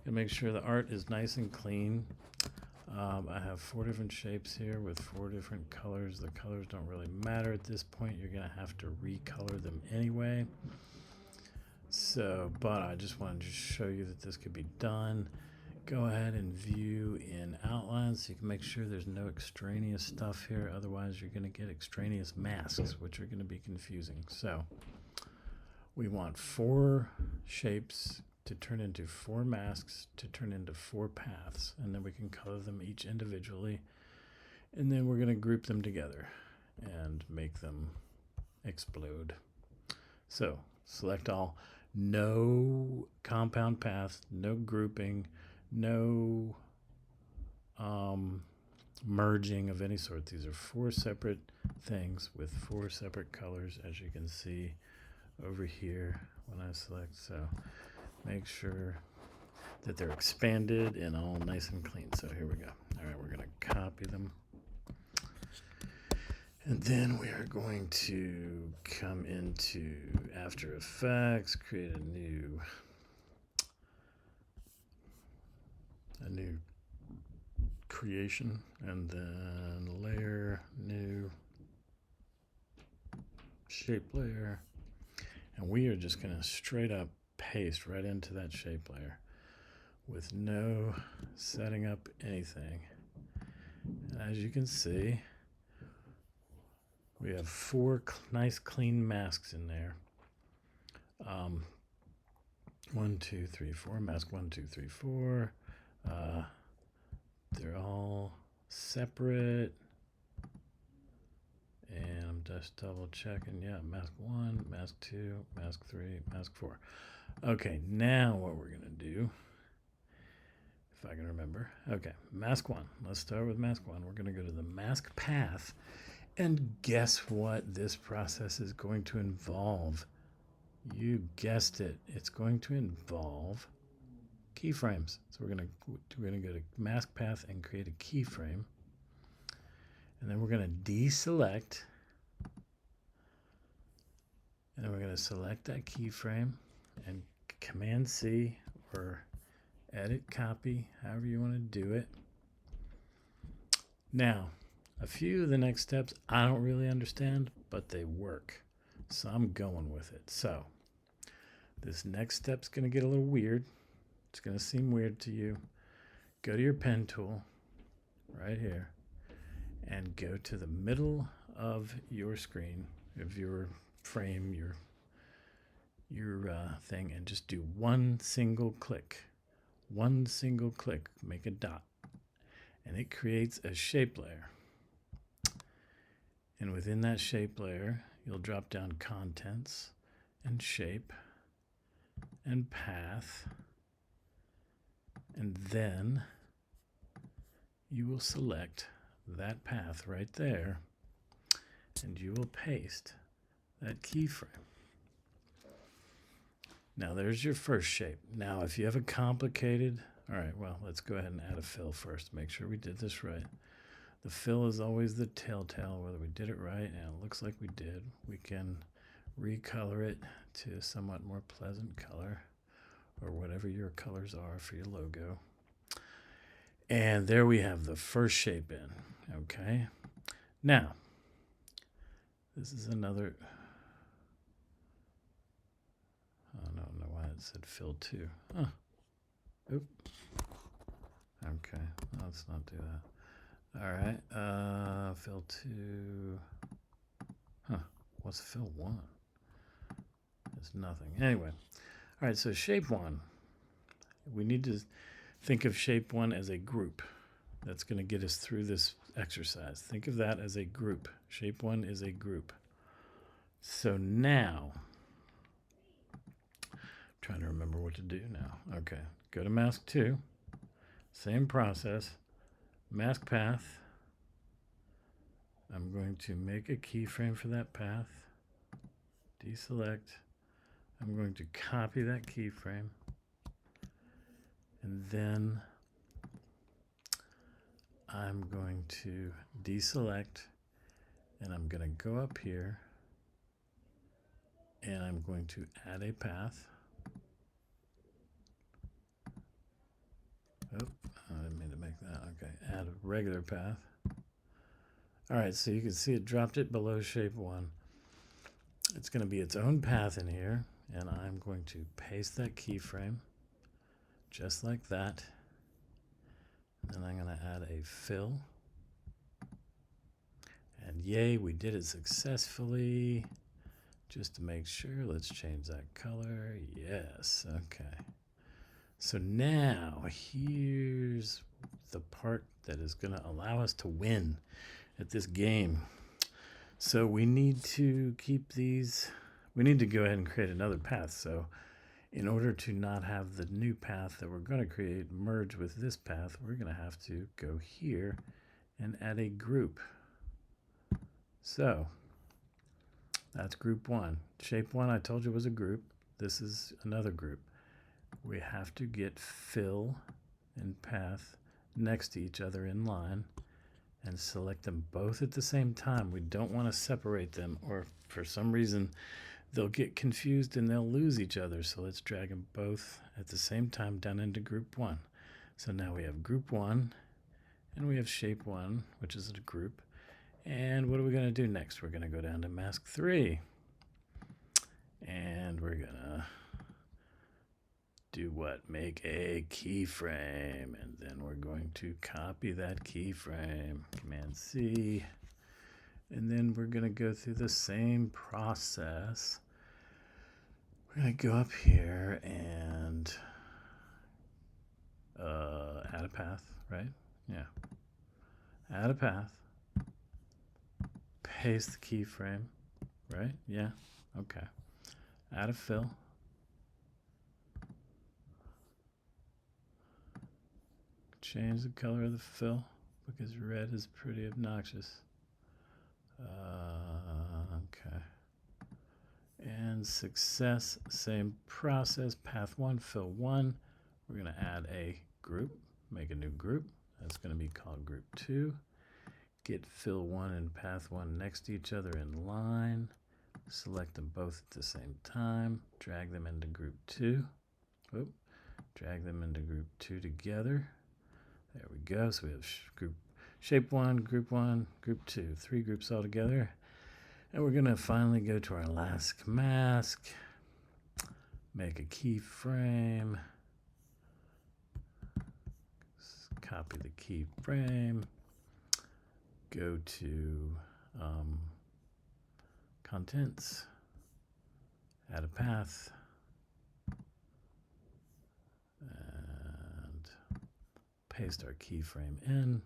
And make sure the art is nice and clean. I have 4 different shapes here with 4 different colors. The colors don't really matter at this point. You're going to have to recolor them anyway. So, but I just wanted to show you that this could be done. Go ahead and view in outline so you can make sure there's no extraneous stuff here. Otherwise, you're going to get extraneous masks, which are going to be confusing. So we want 4 shapes to turn into 4 masks to turn into 4 paths. And then we can color them each individually. And then we're going to group them together and make them explode. So select all. No compound paths, no grouping, no merging of any sort. These are 4 separate things with 4 separate colors, as you can see over here when I select. So make sure that they're expanded and all nice and clean. So here we go. All right, we're going to copy them. And then we are going to come into After Effects, create a new creation, and then layer, new shape layer. And we are just going to straight up paste right into that shape layer with no setting up anything. And as you can see, we have 4 nice clean masks in there. 1, 2, 3, 4. Mask 1, 2, 3, 4. They're all separate. And I'm just double checking. Yeah, mask 1, mask 2, mask 3, mask 4. Okay, now what we're going to do, if I can remember. Okay, mask 1. Let's start with mask 1. We're going to go to the mask path. And guess what this process is going to involve? You guessed it. It's going to involve keyframes. So we're going to go to mask path and create a keyframe. And then we're going to deselect. And then we're going to select that keyframe and Command C or edit copy, however you want to do it. Now, a few of the next steps I don't really understand, but they work. So I'm going with it. So this next step's going to get a little weird. It's going to seem weird to you. Go to your pen tool right here and go to the middle of your screen, of your frame, your thing, and just do one single click. One single click, make a dot. And it creates a shape layer. And within that shape layer, you'll drop down contents and shape and path. And then you will select that path right there and you will paste that keyframe. Now there's your first shape. Now if you have a complicated, all right, well, let's go ahead and add a fill first. Make sure we did this right. The fill is always the telltale whether we did it right, and it looks like we did. We can recolor it to a somewhat more pleasant color or whatever your colors are for your logo. And there we have the first shape in, okay? Now, this is another, I don't know why it said fill 2. Huh. Oop. Okay, let's not do that. All right, fill 2. Huh, what's fill 1? It's nothing. Anyway, all right, so shape 1. We need to think of shape 1 as a group. That's going to get us through this exercise. Think of that as a group. Shape 1 is a group. So now, I'm trying to remember what to do now. Okay, go to mask 2. Same process. Mask path. I'm going to make a keyframe for that path. Deselect. I'm going to copy that keyframe. And then I'm going to deselect. And I'm going to go up here. And I'm going to add a path. Okay, add a regular path. All right, so you can see it dropped it below shape 1. It's going to be its own path in here, and I'm going to paste that keyframe just like that. And then I'm going to add a fill. And yay, we did it successfully. Just to make sure, let's change that color. Yes, okay. So now here's the part that is going to allow us to win at this game. So we need to keep these, we need to go ahead and create another path. So in order to not have the new path that we're going to create merge with this path, we're going to have to go here and add a group. So that's group 1. Shape 1 I told you was a group. This is another group. We have to get fill and path next to each other in line and select them both at the same time. We don't want to separate them, or for some reason they'll get confused and they'll lose each other. So let's drag them both at the same time down into group 1. So now we have group 1 and we have shape 1, which is a group. And what are we going to do next? We're going to go down to mask 3 and we're going to do what? Make a keyframe, and then we're going to copy that keyframe, Command C, and then we're going to go through the same process. We're going to go up here and add a path, right? Yeah. Add a path. Paste the keyframe, right? Yeah. Okay. Add a fill. Change the color of the fill because red is pretty obnoxious. Okay. And success, same process. Path 1, fill 1. We're going to add a group, make a new group. That's going to be called group 2. Get fill 1 and path 1 next to each other in line. Select them both at the same time. Drag them into group 2. Oop. Drag them into group 2 together. There we go. So we have group shape 1, group 2, 3 groups all together. And we're going to finally go to our last mask. Make a keyframe. Copy the keyframe. Go to contents. Add a path. Paste our keyframe in.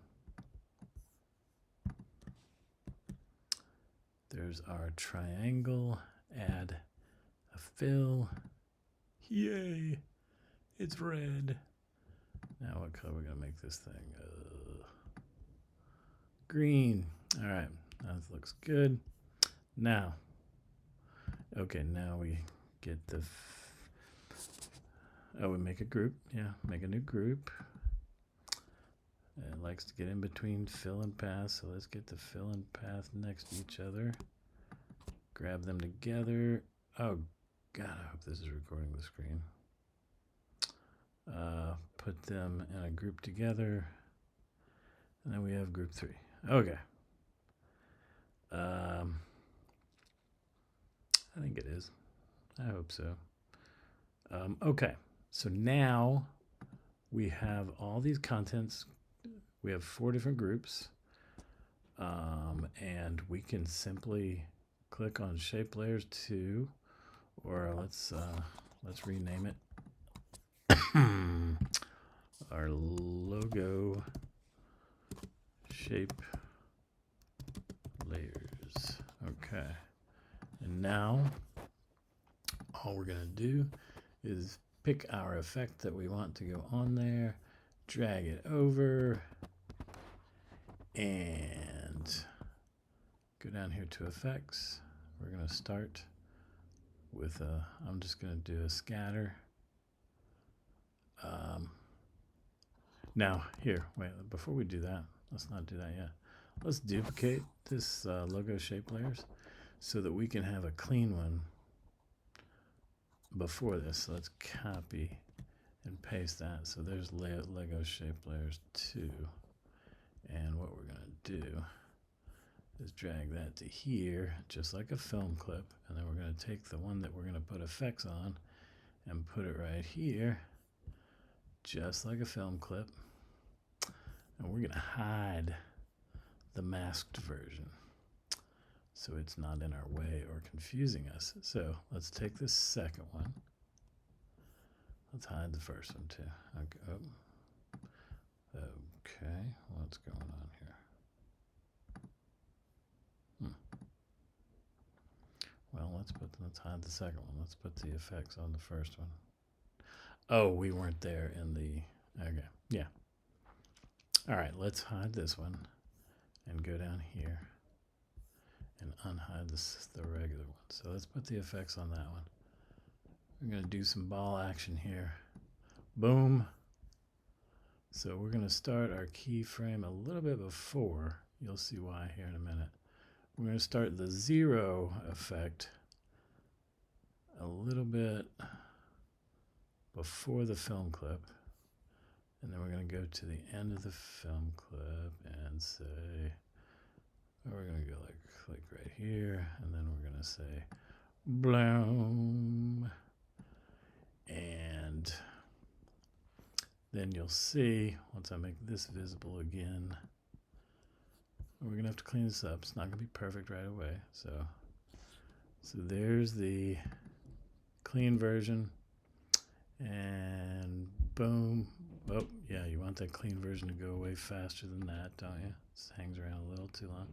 There's our triangle. Add a fill. Yay! It's red. Now what color are we going to make this thing? Green. All right, that looks good. Now, okay, now we get the... we make a group. Yeah, make a new group. It likes to get in between fill and path, so let's get the fill and path next to each other. Grab them together. Oh, God, I hope this is recording the screen. Put them in a group together. And then we have group 3. Okay. I think it is. I hope so. Okay, so now we have all these contents. We have 4 different groups, and we can simply click on Shape Layers 2, or let's rename it our logo shape layers. Okay, and now all we're going to do is pick our effect that we want to go on there, drag it over, and go down here to effects. We're going to start with I'm just going to do a scatter. Now here, wait, before we do that, let's not do that yet. Let's duplicate this logo shape layers so that we can have a clean one before this. So let's copy and paste that. So there's Lego shape layers 2. And what we're going to do is drag that to here, just like a film clip. And then we're going to take the one that we're going to put effects on and put it right here, just like a film clip. And we're going to hide the masked version so it's not in our way or confusing us. So let's take this second one. Let's hide the first one too. Okay, what's going on here? Well, let's hide the second one. Let's put the effects on the first one. Oh, we weren't there in the, okay, yeah. All right, let's hide this one and go down here and unhide the regular one. So let's put the effects on that one. We're gonna do some ball action here. Boom. So we're gonna start our keyframe a little bit before. You'll see why here in a minute. We're gonna start the 0 effect a little bit before the film clip. And then we're going to go to the end of the film clip and say, we're going to go like right here. And then we're going to say, bloom. And then you'll see, once I make this visible again, we're going to have to clean this up. It's not going to be perfect right away. So there's the clean version. And boom. Oh, yeah, you want that clean version to go away faster than that, don't you? This hangs around a little too long.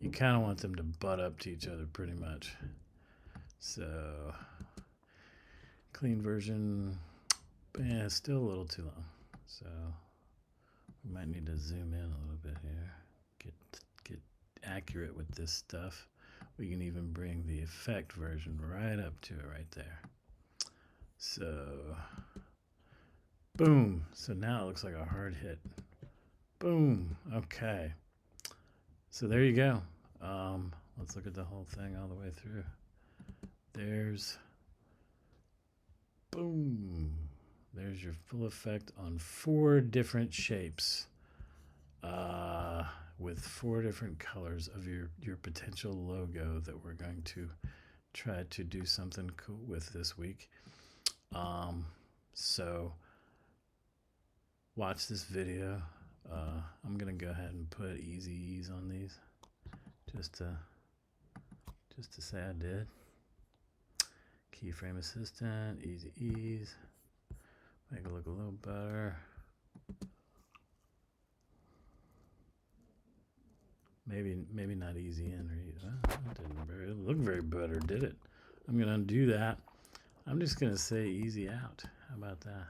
You kind of want them to butt up to each other pretty much. So, clean version, yeah, still a little too long. So, we might need to zoom in a little bit here. Get accurate with this stuff. We can even bring the effect version right up to it right there. So, boom. So now it looks like a hard hit. Boom. Okay. So there you go. Let's look at the whole thing all the way through. There's, boom. There's your full effect on 4 different shapes with 4 different colors of your potential logo that we're going to try to do something cool with this week. So watch this video. I'm gonna go ahead and put easy ease on these just to say I did. Keyframe assistant, easy ease, make it look a little better. Maybe not easy in or easy. It didn't look very better, did it? I'm gonna undo that. I'm just gonna say easy out. How about that?